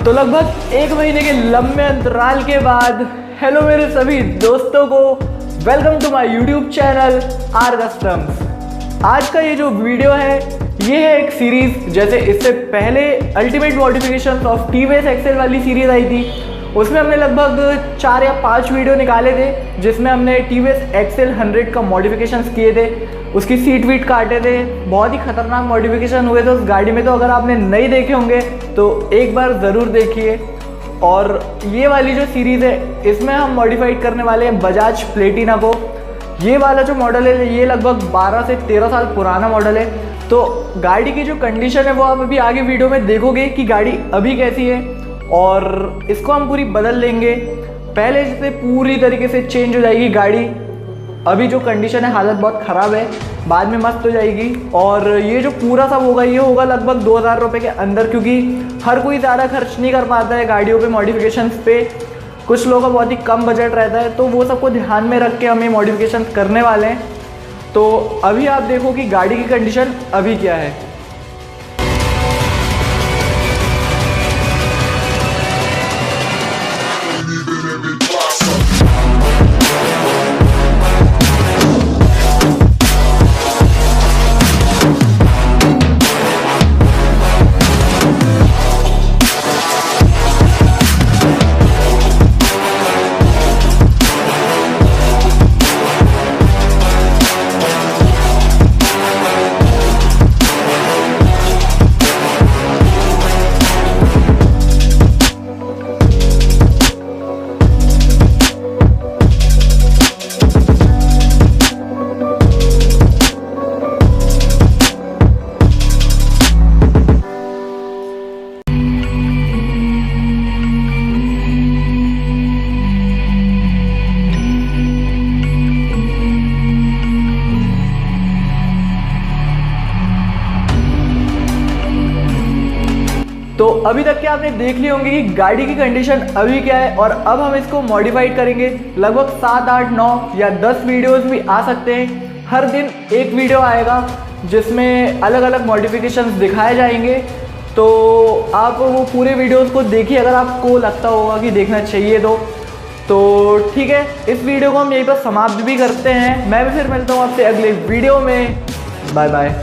तो लगभग 1 महीने के लंबे अंतराल के बाद हेलो मेरे सभी दोस्तों को, welcome to my YouTube channel Rcustoms। आज का ये जो वीडियो है ये है एक सीरीज़। जैसे इससे पहले ultimate modification of TVS Excel वाली सीरीज़ आई थी, उसमें हमने लगभग 4 या 5 वीडियो निकाले थे जिसमें हमने टीवीएस एक्सेल 100 का मॉडिफिकेशंस किए थे, उसकी सीट वीट काटे थे। बहुत ही खतरनाक मॉडिफिकेशन हुए थे उस गाड़ी में, तो अगर आपने नहीं देखे होंगे तो एक बार ज़रूर देखिए। और ये वाली जो सीरीज़ है इसमें हम मॉडिफाइड करने वाले हैं बजाज प्लेटिना को। ये वाला जो मॉडल है ये लगभग 12 से 13 साल पुराना मॉडल है। तो गाड़ी की जो कंडीशन है वो आप अभी आगे वीडियो में देखोगे कि गाड़ी अभी कैसी है, और इसको हम पूरी बदल लेंगे। पहले से पूरी तरीके से चेंज हो जाएगी गाड़ी। अभी जो कंडीशन है हालत बहुत ख़राब है, बाद में मस्त हो जाएगी। और ये जो पूरा सब होगा ये होगा लगभग 2000 रुपये के अंदर, क्योंकि हर कोई ज़्यादा खर्च नहीं कर पाता है गाड़ियों पे मॉडिफिकेशंस पे। कुछ लोगों का बहुत ही कम बजट रहता है, तो वो सबको ध्यान में रख के हमें मॉडिफिकेशन करने वाले हैं। तो अभी आप देखो कि गाड़ी की कंडीशन अभी क्या है। तो अभी तक के आपने देख ली होंगी कि गाड़ी की कंडीशन अभी क्या है, और अब हम इसको मॉडिफाइड करेंगे। लगभग 7, 8, 9 या 10 वीडियोस भी आ सकते हैं। हर दिन एक वीडियो आएगा जिसमें अलग अलग मॉडिफिकेशंस दिखाए जाएंगे। तो आप वो पूरे वीडियोस को देखिए अगर आपको लगता होगा कि देखना चाहिए तो ठीक है। इस वीडियो को हम यहीं पर समाप्त भी करते हैं। मैं भी फिर मिलता हूँ आपसे अगले वीडियो में। Bye bye.